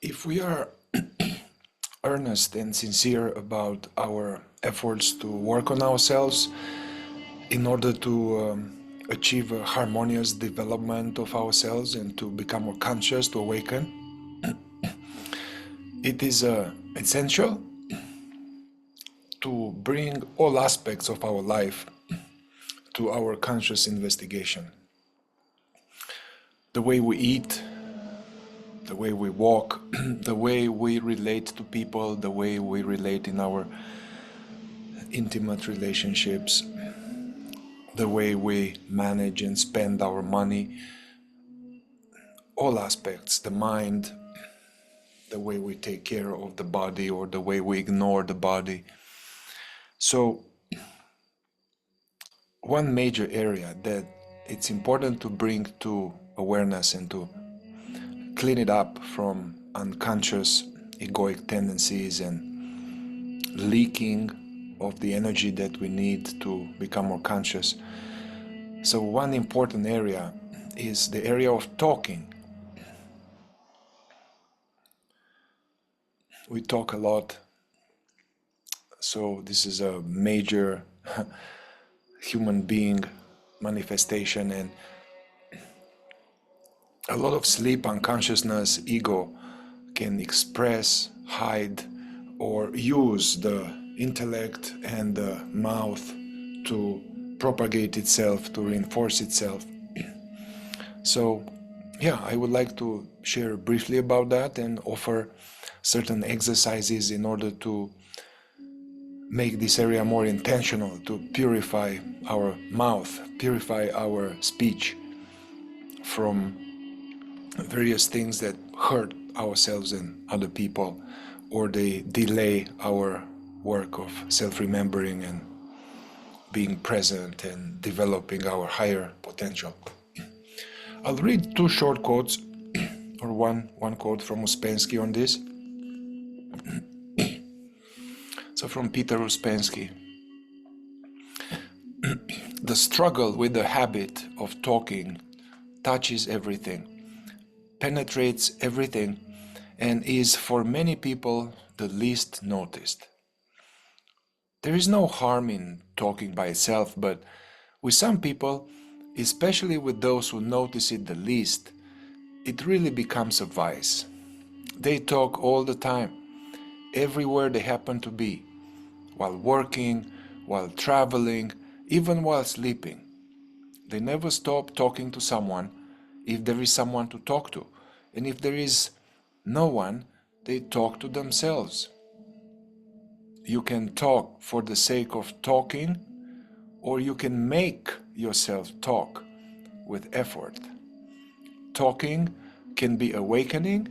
If we are earnest and sincere about our efforts to work on ourselves in order to achieve a harmonious development of ourselves and to become more conscious, to awaken, it is essential to bring all aspects of our life to our conscious investigation. The way we eat, the way we walk, the way we relate to people, the way we relate in our intimate relationships, the way we manage and spend our money, all aspects, the mind, the way we take care of the body or the way we ignore the body. So one major area that it's important to bring to awareness and to clean it up from unconscious egoic tendencies and leaking of the energy that we need to become more conscious. So one important area is the area of talking. We talk a lot, so this is a major human being manifestation, and a lot of sleep, unconsciousness, ego can express, hide, or use the intellect and the mouth to propagate itself, to reinforce itself. So yeah, I would like to share briefly about that and offer certain exercises in order to make this area more intentional, to purify our mouth, purify our speech from various things that hurt ourselves and other people, or they delay our work of self-remembering and being present and developing our higher potential. I'll read two short quotes, or one quote from Uspensky on this. So from Peter Uspensky: the struggle with the habit of talking touches everything, penetrates everything, and is for many people the least noticed. There is no harm in talking by itself, but with some people, especially with those who notice it the least, it really becomes a vice. They talk all the time, everywhere they happen to be, while working, while traveling, even while sleeping. They never stop talking to someone if there is someone to talk to, and if there is no one, they talk to themselves. You can talk for the sake of talking, or you can make yourself talk with effort. Talking can be awakening,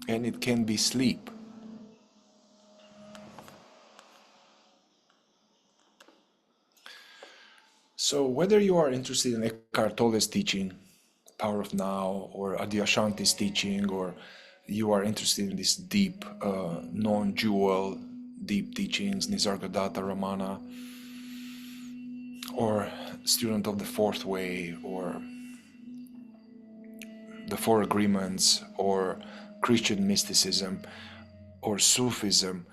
and it can be sleep. So whether you are interested in Eckhart Tolle's teaching, Power of Now, or Adyashanti's teaching, or you are interested in this deep, non-dual, deep teachings, Nisargadatta Ramana, or student of the Fourth Way, or the Four Agreements, or Christian mysticism, or Sufism,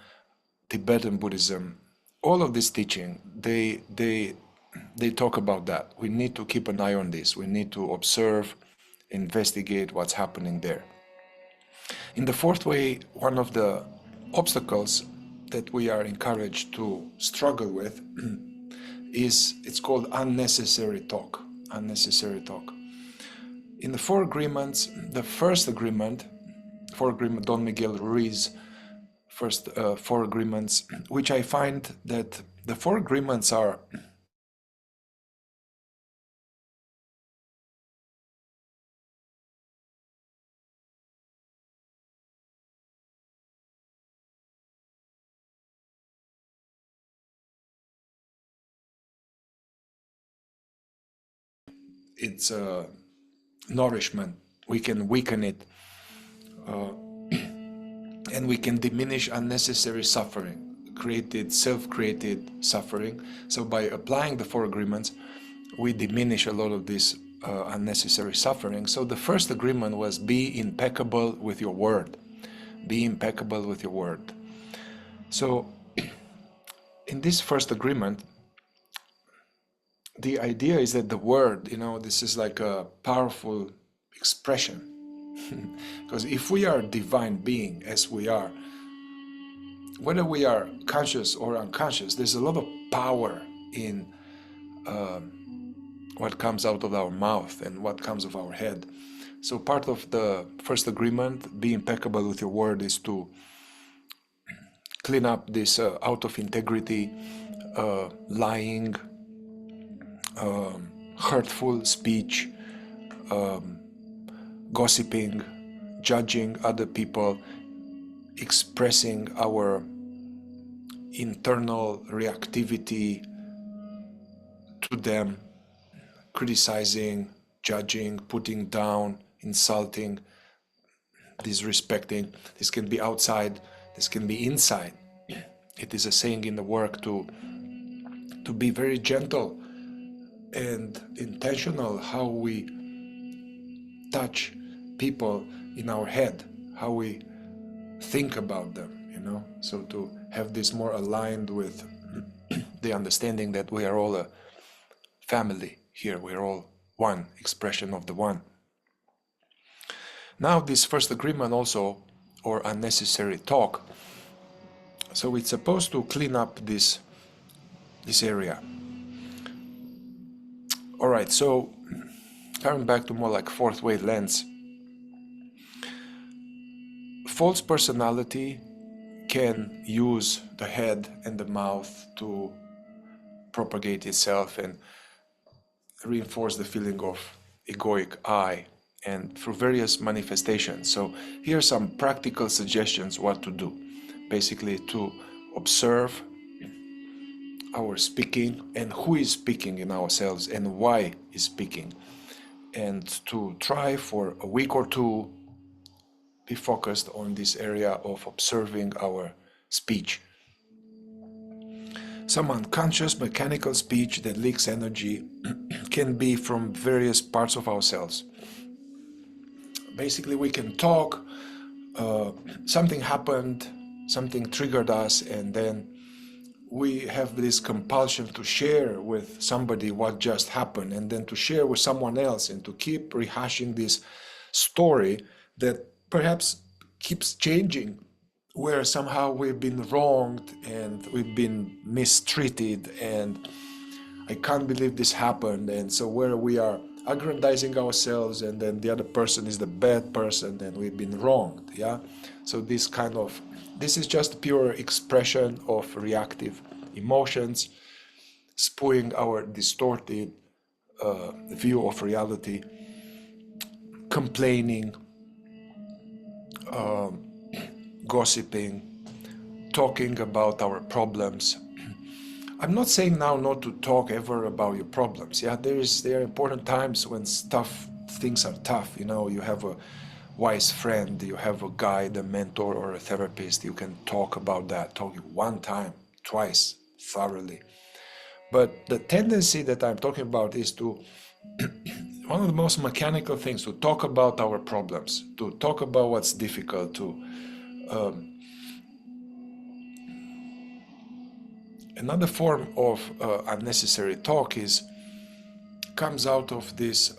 Tibetan Buddhism, all of this teaching, they talk about that. We need to keep an eye on this. We need to observe, investigate what's happening there. In the Fourth Way, one of the obstacles that we are encouraged to struggle with it's called unnecessary talk. Unnecessary talk. In the Four Agreements, the first agreement, Don Miguel Ruiz, first Four Agreements, which I find that the Four Agreements are it's nourishment. We can weaken it, and we can diminish unnecessary suffering, created, self-created suffering. So by applying the Four Agreements, we diminish a lot of this unnecessary suffering. So the first agreement was be impeccable with your word. Be impeccable with your word. So in this first agreement, the idea is that the word, this is like a powerful expression. Because if we are divine being as we are, whether we are conscious or unconscious, there's a lot of power in what comes out of our mouth and what comes of our head. So part of the first agreement, be impeccable with your word, is to clean up this out of integrity, lying, hurtful speech, gossiping, judging other people, expressing our internal reactivity to them, criticizing, judging, putting down, insulting, disrespecting. This can be outside, this can be inside. It is a saying in the work to be very gentle and intentional how we touch people in our head, how we think about them, so to have this more aligned with the understanding that we are all a family here, we are all one expression of the one. Now this first agreement also, or unnecessary talk, so it's supposed to clean up this area. All right, so coming back to more like fourth way lens, false personality can use the head and the mouth to propagate itself and reinforce the feeling of egoic I, and through various manifestations. So here are some practical suggestions what to do. Basically to observe our speaking and who is speaking in ourselves and why is speaking, and to try for a week or two be focused on this area of observing our speech. Some unconscious mechanical speech that leaks energy can be from various parts of ourselves. Basically, we can talk, something happened, something triggered us, and then we have this compulsion to share with somebody what just happened, and then to share with someone else, and to keep rehashing this story that perhaps keeps changing, where somehow we've been wronged and we've been mistreated, and I can't believe this happened. And so where we are aggrandizing ourselves, and then the other person is the bad person and we've been wronged. Yeah, so this is just pure expression of reactive emotions, spewing our distorted view of reality, complaining, gossiping, talking about our problems. I'm not saying now not to talk ever about your problems. Yeah, there are important times when things are tough. You have a wise friend, you have a guide, a mentor, or a therapist. You can talk about that. Talk one time, twice, thoroughly. But the tendency that I'm talking about is to one of the most mechanical things, to talk about our problems, to talk about what's difficult, another form of unnecessary talk comes out of this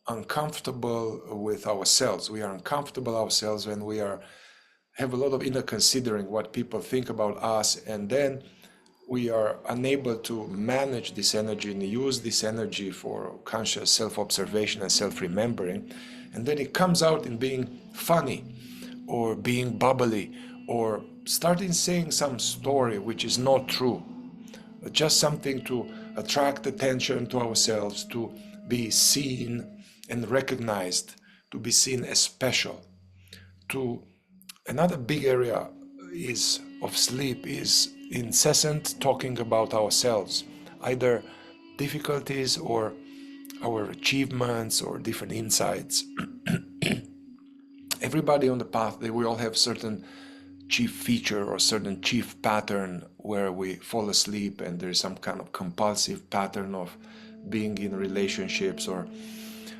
uncomfortable with ourselves. We are uncomfortable ourselves when we have a lot of inner considering what people think about us, and then we are unable to manage this energy and use this energy for conscious self-observation and self-remembering, and then it comes out in being funny or being bubbly or starting saying some story which is not true, just something to attract attention to ourselves, to be seen and recognized, to be seen as special. Another big area of sleep is incessant talking about ourselves, either difficulties or our achievements or different insights. Everybody on the path, we all have certain chief feature or certain chief pattern where we fall asleep, and there's some kind of compulsive pattern of being in relationships. Or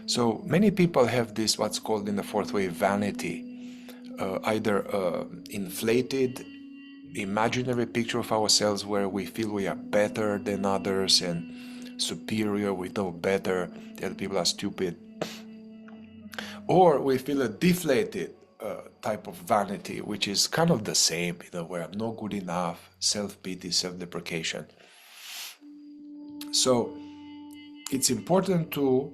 so many people have this, what's called in the fourth way, vanity, either inflated imaginary picture of ourselves where we feel we are better than others and superior, we know better, the other people are stupid, or we feel a deflated type of vanity, which is kind of the same, where I'm not good enough, self-pity, self-deprecation. So it's important to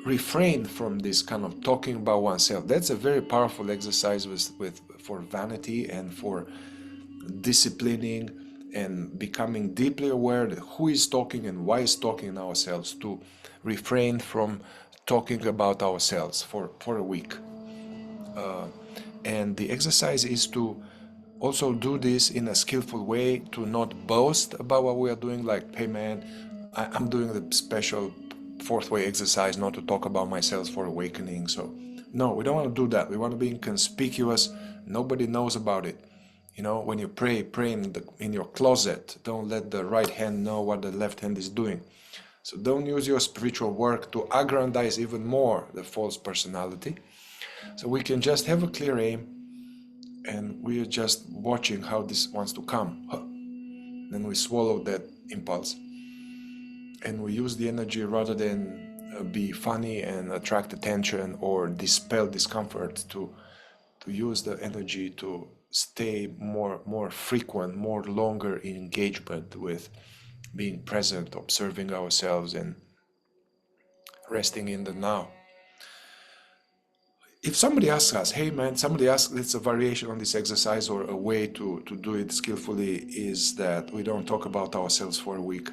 refrain from this kind of talking about oneself. That's a very powerful exercise for vanity and for disciplining and becoming deeply aware that who is talking and why is talking in ourselves, to refrain from talking about ourselves for a week. And the exercise is to also do this in a skillful way, to not boast about what we are doing, like, hey man, I'm doing the special fourth way exercise not to talk about myself for awakening. So no, we don't want to do that. We want to be inconspicuous. Nobody knows about it. When you pray in your closet. Don't let the right hand know what the left hand is doing. So don't use your spiritual work to aggrandize even more the false personality. So we can just have a clear aim, and we are just watching how this wants to come. Then we swallow that impulse, and we use the energy rather than be funny and attract attention or dispel discomfort, to use the energy to stay more frequent, more longer in engagement with being present, observing ourselves, and resting in the now. If somebody asks us, hey man, it's a variation on this exercise, or a way to do it skillfully is that we don't talk about ourselves for a week.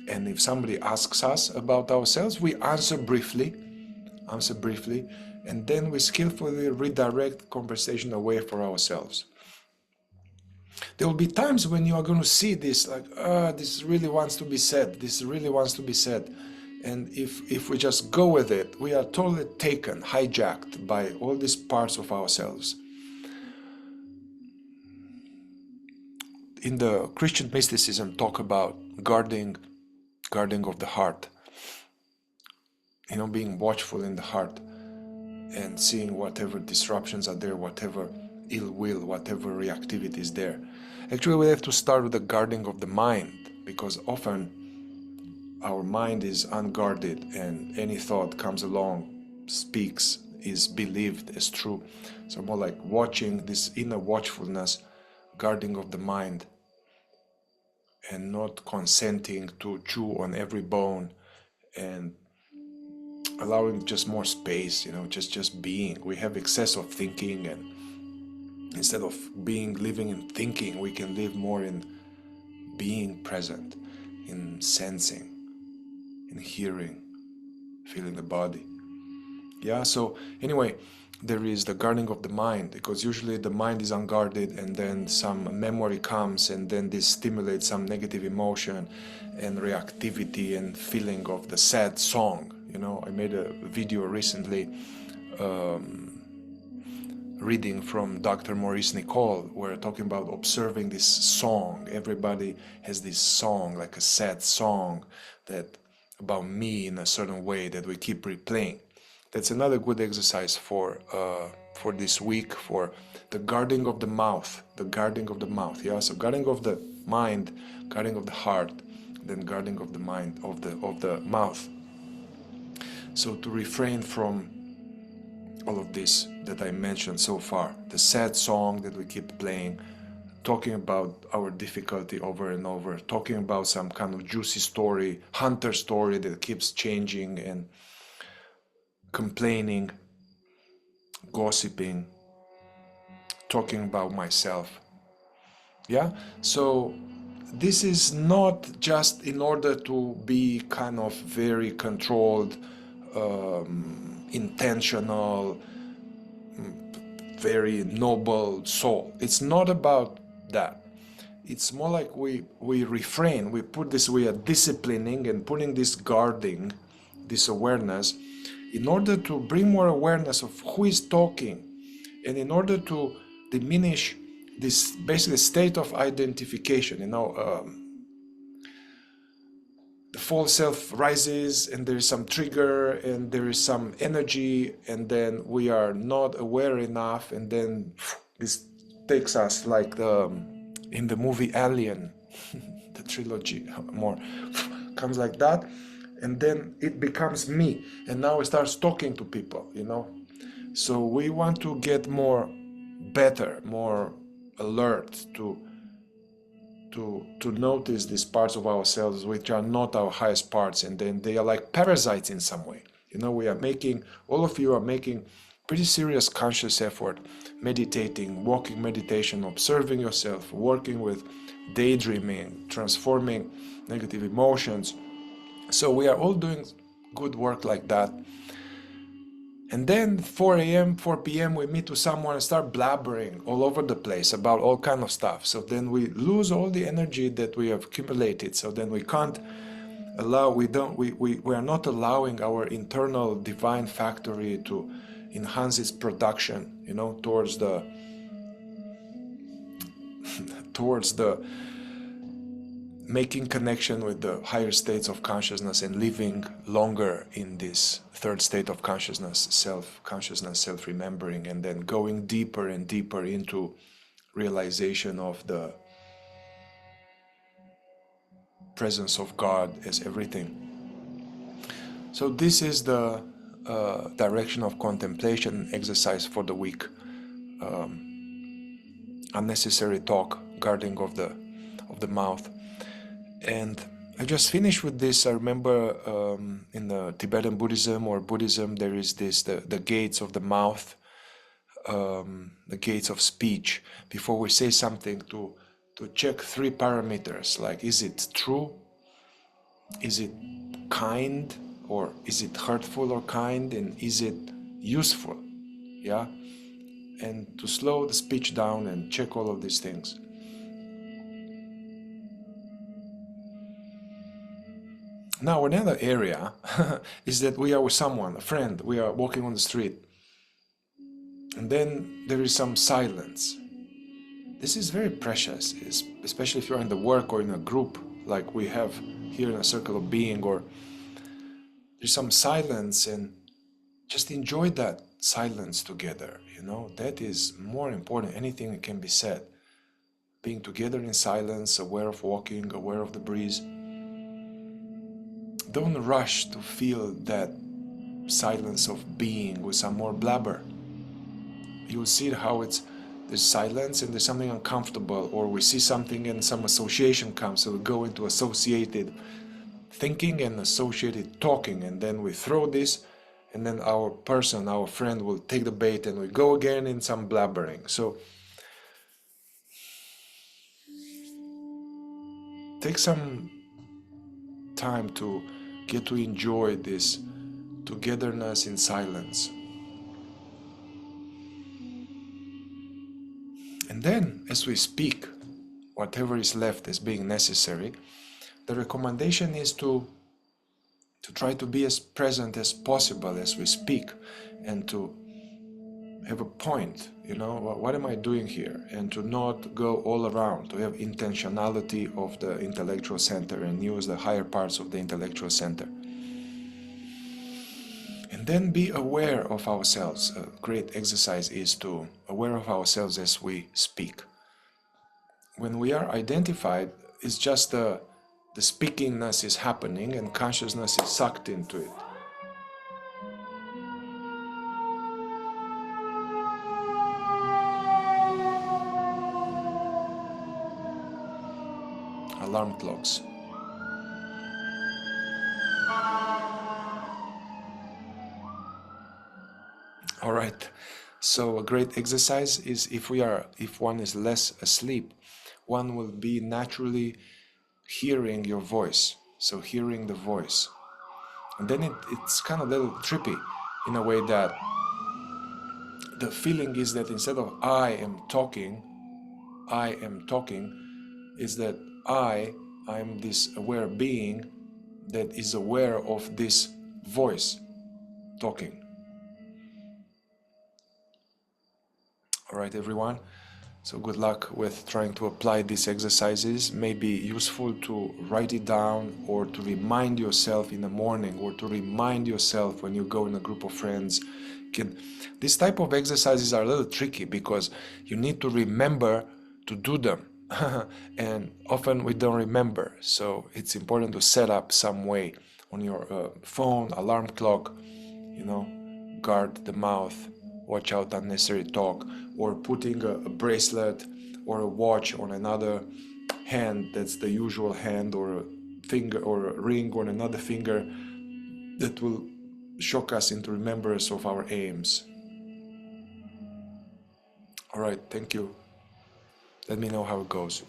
And if somebody asks us about ourselves, we answer briefly, and then we skillfully redirect conversation away from ourselves. There will be times when you are going to see this, like, this really wants to be said, and if we just go with it, we are totally taken, hijacked by all these parts of ourselves. In the Christian mysticism, talk about guarding of the heart, being watchful in the heart and seeing whatever disruptions are there, whatever ill will, whatever reactivity is there. Actually, we have to start with the guarding of the mind, because often our mind is unguarded and any thought comes along, speaks, is believed as true. So more like watching this inner watchfulness, guarding of the mind, and not consenting to chew on every bone, and allowing just more space, just being. We have excess of thinking, and instead of living in thinking, we can live more in being present, in sensing, in hearing, feeling the body. Yeah, so anyway, there is the guarding of the mind, because usually the mind is unguarded, and then some memory comes, and then this stimulates some negative emotion and reactivity and feeling of the sad song. I made a video recently reading from Dr. Maurice Nicole, where talking about observing this song. Everybody has this song, like a sad song, that about me in a certain way, that we keep replaying. That's another good exercise for this week, for the guarding of the mouth, yeah. So guarding of the mind, guarding of the heart, then guarding of the mind, of the mouth. So to refrain from all of this that I mentioned so far, the sad song that we keep playing, talking about our difficulty over and over, talking about some kind of juicy story, hunter story that keeps changing, and complaining, gossiping, talking about myself. Yeah, so this is not just in order to be kind of very controlled, intentional, very noble soul. It's not about that. It's more like we refrain, we are disciplining and putting this guarding, this awareness, in order to bring more awareness of who is talking, and in order to diminish this basically state of identification. the false self rises, and there is some trigger, and there is some energy, and then we are not aware enough, and then this takes us like in the movie Alien, the trilogy, more comes like that, and then it becomes me, and now it starts talking to people, you know. So we want to get more better, more alert to notice these parts of ourselves which are not our highest parts, and then they are like parasites in some way. You know, we are making, all of you are making pretty serious conscious effort, meditating, walking meditation, observing yourself, working with daydreaming, transforming negative emotions. So we are all doing good work like that. And then 4 a.m., 4 p.m. we meet with someone and start blabbering all over the place about all kind of stuff. So then we lose all the energy that we have accumulated. So then we can't allow, we are not allowing our internal divine factory to enhance its production, you know, towards the making connection with the higher states of consciousness and living longer in this third state of consciousness, self-consciousness, self-remembering, and then going deeper and deeper into realization of the presence of God as everything. So this is the direction of contemplation exercise for the week. Unnecessary talk, guarding of the mouth. And I just finished with this. I remember in the Tibetan Buddhism or Buddhism, there is this, the gates of the mouth, the gates of speech. Before we say something, to check 3 parameters, like, is it true? Is it kind? Or is it hurtful or kind? And is it useful? Yeah? And to slow the speech down and check all of these things. Now, another area is that we are with someone, a friend, we are walking on the street, and then there is some silence. This is very precious, especially if you're in the work or in a group like we have here in a circle of being, or there's some silence, and just enjoy that silence together, you know. That is more important than anything that can be said. Being together in silence, aware of walking, aware of the breeze. Don't rush to feel that silence of being with some more blabber. You'll see how there's silence and there's something uncomfortable, or we see something and some association comes, so we go into associated thinking and associated talking, and then we throw this, and then our person, our friend, will take the bait and we go again in some blabbering. So take some time to get to enjoy this togetherness in silence. And then, as we speak, whatever is left as being necessary, the recommendation is to try to be as present as possible as we speak, and to have a point, you know, what am I doing here? And to not go all around, to have intentionality of the intellectual center and use the higher parts of the intellectual center. And then be aware of ourselves. A great exercise is to aware of ourselves as we speak. When we are identified, it's just the speakingness is happening and consciousness is sucked into it. Alarm clocks. All right. So a great exercise is if one is less asleep, one will be naturally hearing your voice. So hearing the voice. And then it's kind of a little trippy in a way that the feeling is that instead of I am talking, is that I'm this aware being that is aware of this voice talking. All right, everyone. So good luck with trying to apply these exercises. May be useful to write it down, or to remind yourself in the morning, or to remind yourself when you go in a group of friends. This type of exercises are a little tricky because you need to remember to do them. And often we don't remember. So it's important to set up some way on your phone, alarm clock, guard the mouth, watch out unnecessary talk, or putting a bracelet or a watch on another hand that's the usual hand, or a finger or a ring on another finger, that will shock us into remembrance of our aims. All right, thank you. Let me know how it goes.